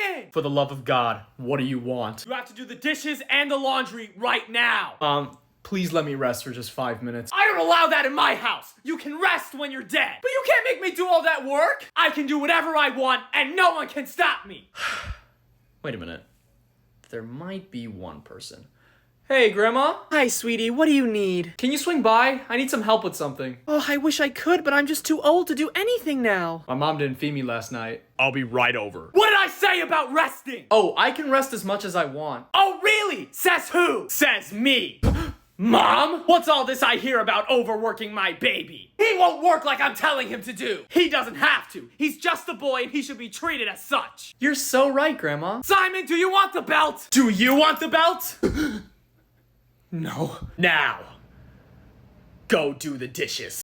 Simon! For the love of God, what do you want? You have to do the dishes and the laundry right now. Please let me rest for just 5 minutes. I don't allow that in my house. You can rest when you're dead. But you can't make me do all that work. I can do whatever I want and no one can stop me. Wait a minute. There might be one person. Hey, Grandma? Hi, sweetie. What do you need? Can you swing by? I need some help with something. Oh, I wish I could, but I'm just too old to do anything now. My mom didn't feed me last night. I'll be right over. What did I say about resting? Oh, I can rest as much as I want. Oh, really? Says who? Says me. Mom? What's all this I hear about overworking my baby? He won't work like I'm telling him to do. He doesn't have to. He's just a boy and he should be treated as such. You're so right, Grandma. Simon, do you want the belt? Do you want the belt? No. Now, go do the dishes.